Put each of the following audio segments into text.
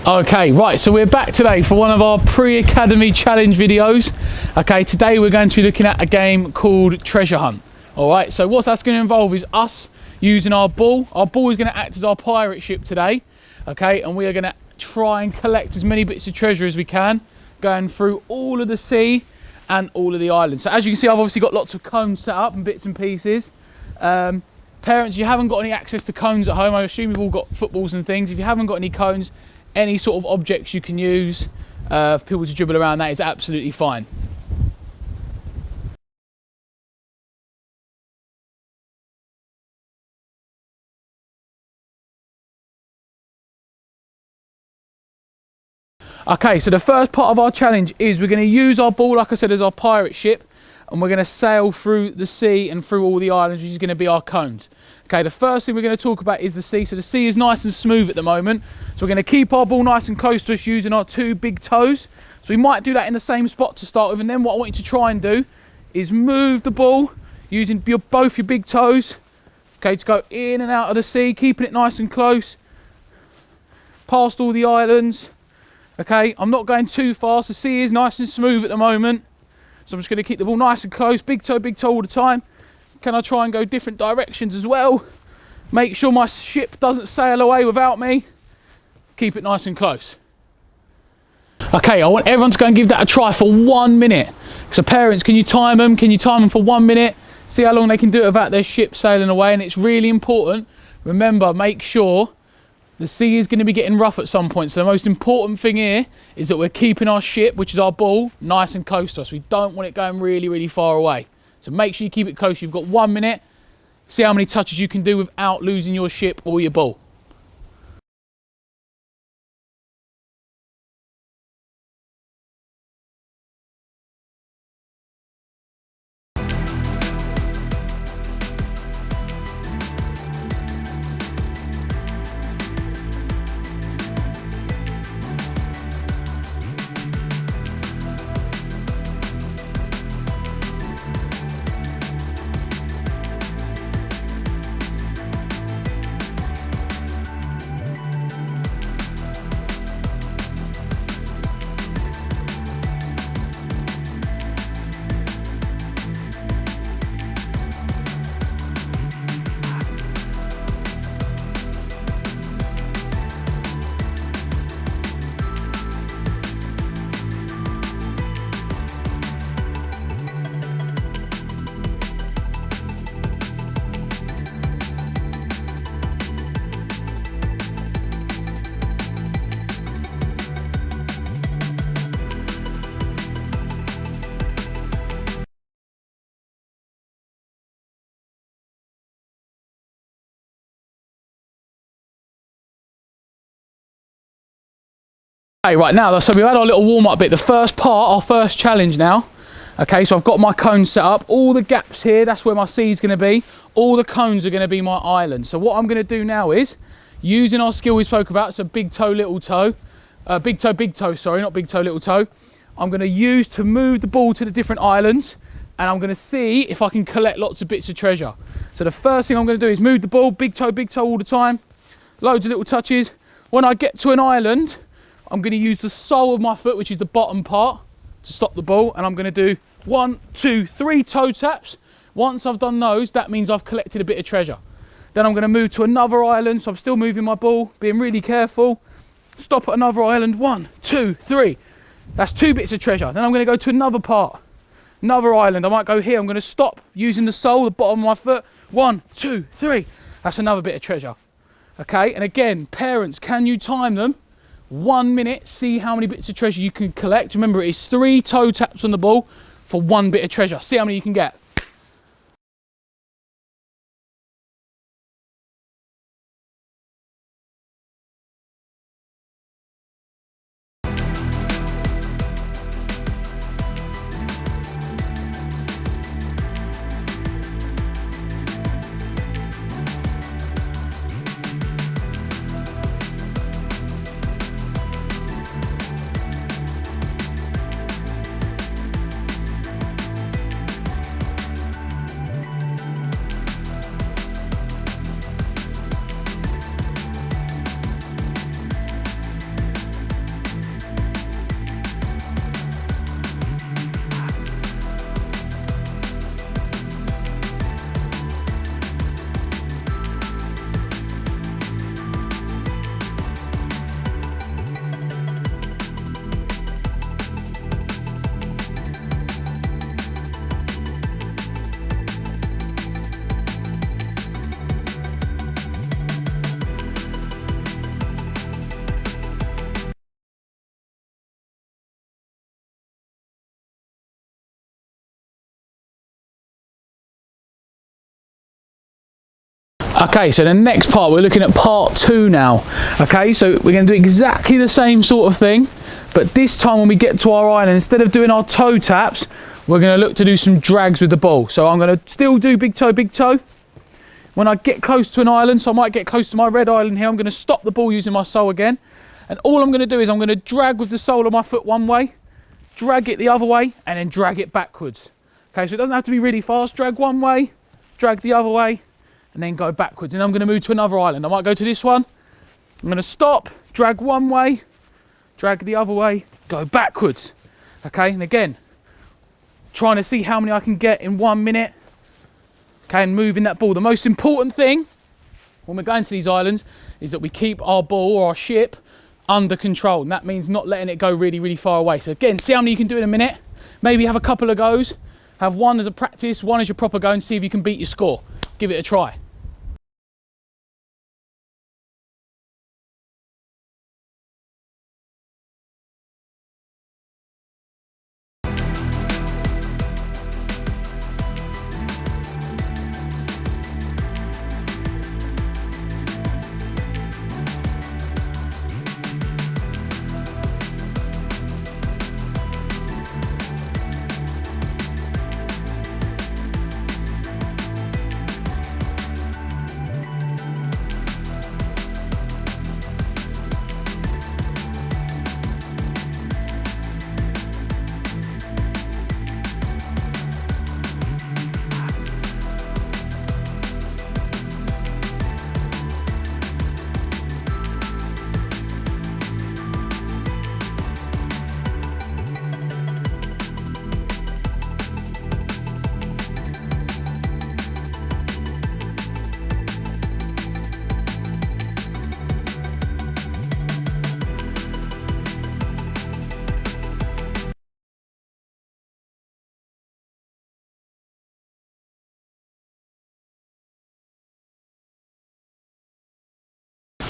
Okay, right, so we're back today for one of our pre-academy challenge videos. Okay, today we're going to be looking at a game called Treasure Hunt. All right, so what that's going to involve is us using our ball. Our ball is going to act as our pirate ship today. Okay, and we are going to try and collect as many bits of treasure as we can, going through all of the sea and all of the islands. So as you can see, I've obviously got lots of cones set up and bits and pieces. Parents, you haven't got any access to cones at home. I assume you've all got footballs and things. If you haven't got any cones, any sort of objects you can use for people to dribble around, that is absolutely fine. Okay, so the first part of our challenge is we're going to use our ball, like I said, as our pirate ship, and we're going to sail through the sea and through all the islands, which is going to be our cones. Okay, the first thing we're going to talk about is the sea. So the sea is nice and smooth at the moment. So we're going to keep our ball nice and close to us using our two big toes. So we might do that in the same spot to start with. And then what I want you to try and do is move the ball using both your big toes. Okay, to go in and out of the sea, keeping it nice and close. Past all the islands. Okay, I'm not going too fast. The sea is nice and smooth at the moment. So I'm just going to keep the ball nice and close. Big toe all the time. Can I try and go different directions as well? Make sure my ship doesn't sail away without me. Keep it nice and close. Okay, I want everyone to go and give that a try for 1 minute. So parents, can you time them? Can you time them for 1 minute? See how long they can do it without their ship sailing away. And it's really important. Remember, make sure the sea is going to be getting rough at some point. So the most important thing here is that we're keeping our ship, which is our ball, nice and close to us. We don't want it going really, really far away. So make sure you keep it close. You've got 1 minute. See how many touches you can do without losing your ship or your ball. Okay, right now, so we've had our little warm-up bit. The first part, our first challenge now. Okay, so I've got my cones set up. All the gaps here, that's where my sea is going to be. All the cones are going to be my island. So what I'm going to do now is, using our skill we spoke about, so big toe, little toe. Big toe, sorry, not big toe, little toe. I'm going to use to move the ball to the different islands. And I'm going to see if I can collect lots of bits of treasure. So the first thing I'm going to do is move the ball, big toe all the time. Loads of little touches. When I get to an island, I'm going to use the sole of my foot, which is the bottom part, to stop the ball. And I'm going to do 1, 2, 3 toe taps. Once I've done those, that means I've collected a bit of treasure. Then I'm going to move to another island. So I'm still moving my ball, being really careful. Stop at another island. 1, 2, 3. That's 2 bits of treasure. Then I'm going to go to another part. Another island. I might go here. I'm going to stop using the sole, the bottom of my foot. 1, 2, 3. That's another bit of treasure. Okay. And again, parents, can you time them? 1 minute, see how many bits of treasure you can collect. Remember, it is 3 toe taps on the ball for 1 bit of treasure. See how many you can get. Okay, so the next part, we're looking at part 2 now. Okay, so we're going to do exactly the same sort of thing, but this time when we get to our island, instead of doing our toe taps, we're going to look to do some drags with the ball. So I'm going to still do big toe, big toe. When I get close to an island, so I might get close to my red island here, I'm going to stop the ball using my sole again. And all I'm going to do is I'm going to drag with the sole of my foot one way, drag it the other way, and then drag it backwards. Okay, so it doesn't have to be really fast. Drag one way, drag the other way, and then go backwards. And I'm going to move to another island. I might go to this one. I'm going to stop, drag one way, drag the other way, go backwards. Okay, and again, trying to see how many I can get in 1 minute. Okay, and moving that ball. The most important thing when we're going to these islands is that we keep our ball or our ship under control. And that means not letting it go really, really far away. So again, see how many you can do in a minute. Maybe have a couple of goes. Have one as a practice, one as your proper go, and see if you can beat your score. Give it a try.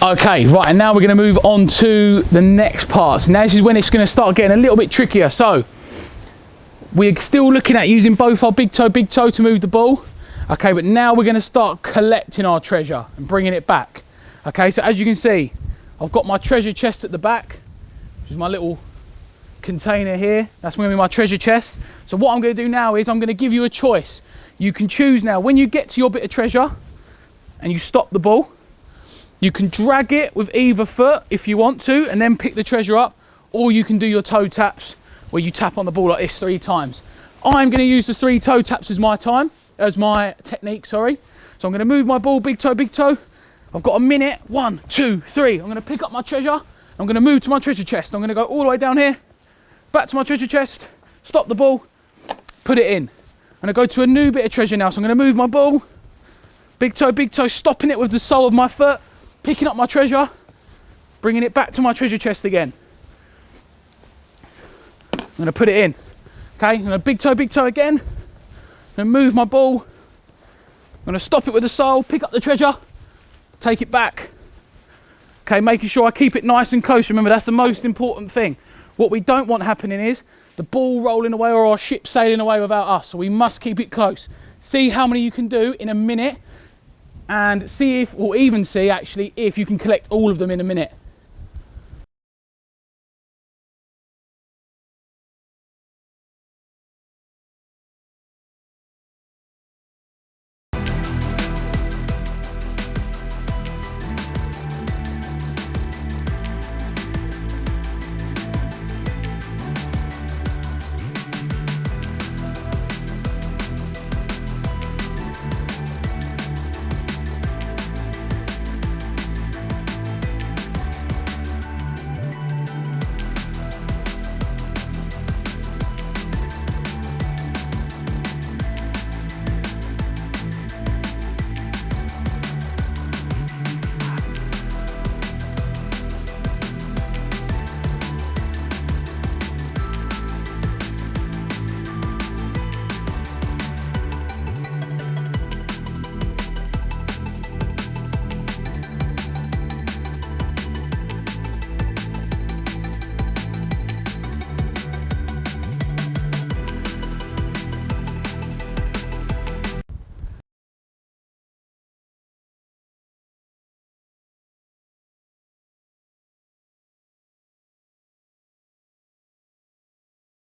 Okay, right, and now we're going to move on to the next part. So now this is when it's going to start getting a little bit trickier. So we're still looking at using both our big toe to move the ball. Okay, but now we're going to start collecting our treasure and bringing it back. Okay, so as you can see, I've got my treasure chest at the back, which is my little container here. That's going to be my treasure chest. So what I'm going to do now is I'm going to give you a choice. You can choose now, when you get to your bit of treasure and you stop the ball, you can drag it with either foot if you want to and then pick the treasure up, or you can do your toe taps where you tap on the ball like this 3 times. I'm going to use the 3 toe taps as my technique, sorry. So I'm going to move my ball, big toe. I've got a minute, 1, 2, 3. I'm going to pick up my treasure. I'm going to move to my treasure chest. I'm going to go all the way down here, back to my treasure chest, stop the ball, put it in. I'm going to go to a new bit of treasure now. So I'm going to move my ball, big toe, stopping it with the sole of my foot, picking up my treasure, bringing it back to my treasure chest again. I'm going to put it in. Okay, I'm going to big toe again. I'm going to move my ball. I'm going to stop it with the sole, pick up the treasure, take it back. Okay, making sure I keep it nice and close. Remember, that's the most important thing. What we don't want happening is the ball rolling away or our ship sailing away without us. So we must keep it close. See how many you can do in a minute, and see if, or even see actually, if you can collect all of them in a minute.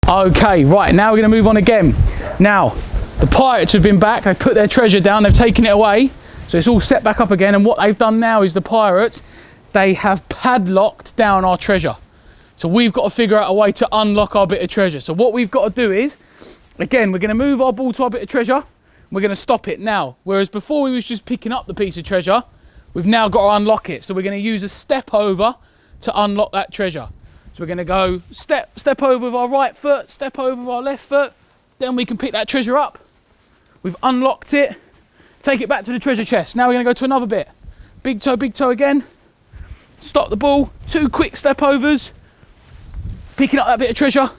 Okay, right, now we're going to move on again. Now, the pirates have been back, they've put their treasure down, they've taken it away, so it's all set back up again, and what they've done now is the pirates, they have padlocked down our treasure. So we've got to figure out a way to unlock our bit of treasure. So what we've got to do is, again, we're going to move our ball to our bit of treasure, we're going to stop it now. Whereas before we was just picking up the piece of treasure, we've now got to unlock it. So we're going to use a step over to unlock that treasure. So we're going to go step over with our right foot, step over with our left foot, then we can pick that treasure up. We've unlocked it, take it back to the treasure chest. Now we're going to go to another bit. Big toe again, stop the ball, 2 quick step overs, picking up that bit of treasure,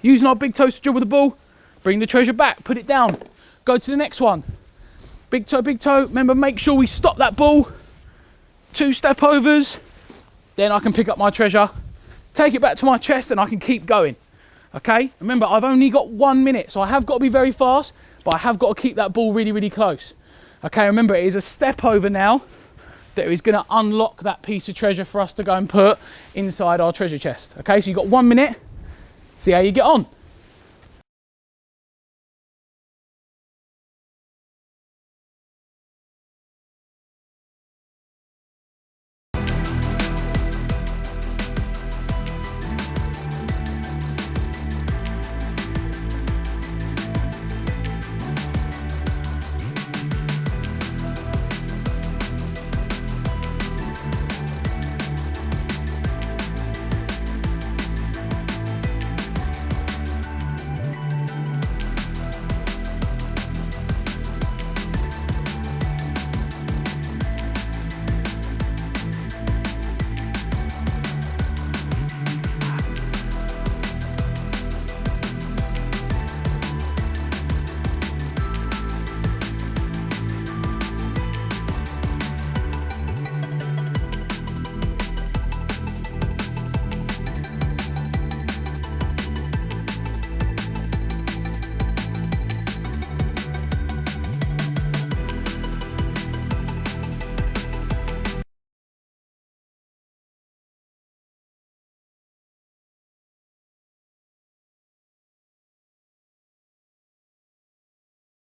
using our big toes to dribble the ball, bring the treasure back, put it down, go to the next one. Big toe, remember make sure we stop that ball, 2 step overs, then I can pick up my treasure, take it back to my chest and I can keep going, okay? Remember, I've only got 1 minute, so I have got to be very fast, but I have got to keep that ball really, really close. Okay, remember, it is a step over now that is going to unlock that piece of treasure for us to go and put inside our treasure chest. Okay, so you've got 1 minute, see how you get on.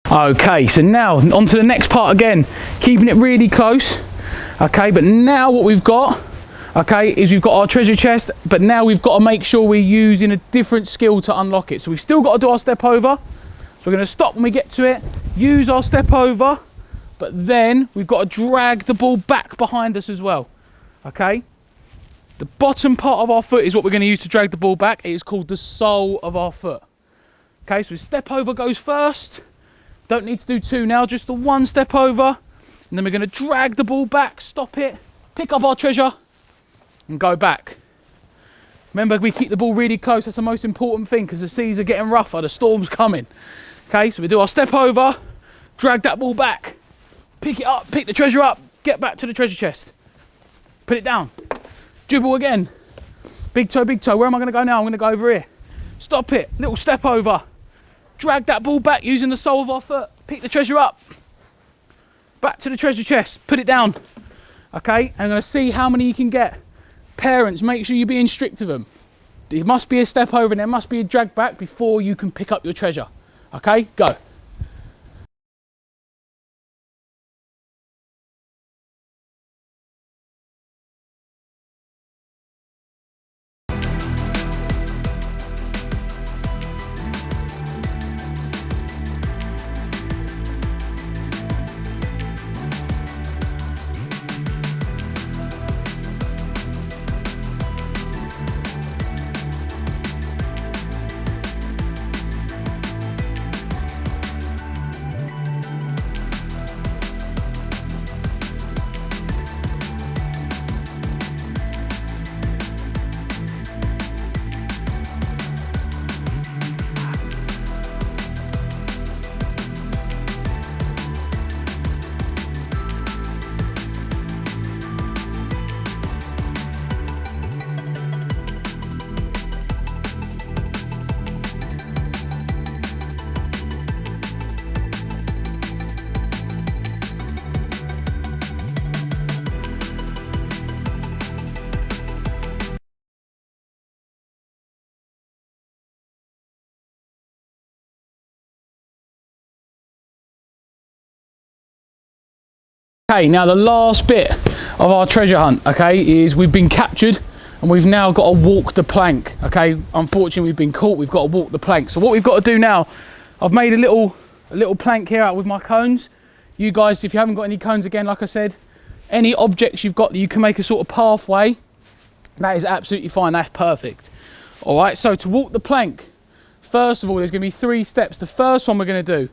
Okay, so now on to the next part again, keeping it really close. Okay, but now what we've got, okay, is we've got our treasure chest, but now we've got to make sure we're using a different skill to unlock it. So we've still got to do our step over. So we're going to stop when we get to it, use our step over, but then we've got to drag the ball back behind us as well. Okay, the bottom part of our foot is what we're going to use to drag the ball back. It is called the sole of our foot. Okay, so step over goes first. Don't need to do 2 now, just the 1 step over. And then we're going to drag the ball back, stop it, pick up our treasure, and go back. Remember, we keep the ball really close. That's the most important thing because the seas are getting rougher, the storm's coming. Okay, so we do our step over, drag that ball back, pick it up, pick the treasure up, get back to the treasure chest. Put it down. Dribble again. Big toe, where am I going to go now? I'm going to go over here. Stop it, little step over. Drag that ball back using the sole of our foot. Pick the treasure up. Back to the treasure chest. Put it down. Okay, and I'm going to see how many you can get. Parents, make sure you're being strict with them. There must be a step over and there must be a drag back before you can pick up your treasure. Okay, go. Okay, now the last bit of our treasure hunt, okay, is we've been captured and we've now got to walk the plank, okay? Unfortunately, we've been caught, we've got to walk the plank. So what we've got to do now, I've made a little plank here out with my cones. You guys, if you haven't got any cones, again, like I said, any objects you've got that you can make a sort of pathway, that is absolutely fine, that's perfect. All right, so to walk the plank, first of all, there's gonna be 3 steps. The first one we're gonna do,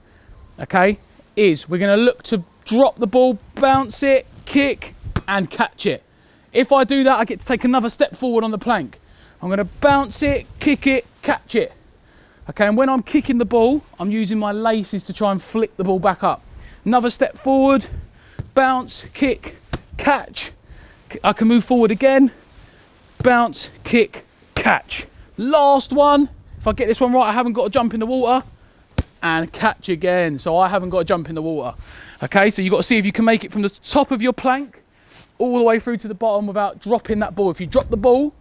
okay, is we're gonna look to drop the ball, bounce it, kick, and catch it. If I do that, I get to take another step forward on the plank. I'm gonna bounce it, kick it, catch it. Okay, and when I'm kicking the ball, I'm using my laces to try and flick the ball back up. Another step forward, bounce, kick, catch. I can move forward again, bounce, kick, catch. Last one, if I get this one right, I haven't got to jump in the water, and catch again, so I haven't got to jump in the water. Okay, so you've got to see if you can make it from the top of your plank all the way through to the bottom without dropping that ball. If you drop the ball,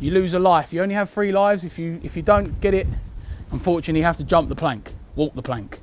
you lose a life. You only have 3 lives. If you don't get it, unfortunately, you have to jump the plank, walk the plank.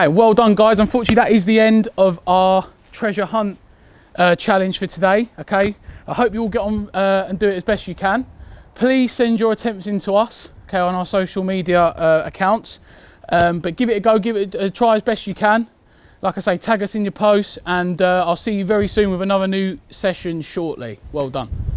Okay, well done, guys. Unfortunately, that is the end of our treasure hunt challenge for today. Okay, I hope you all get on and do it as best you can. Please send your attempts in to us, okay, on our social media accounts. But give it a go, give it a try as best you can. Like I say, tag us in your posts, and I'll see you very soon with another new session shortly. Well done.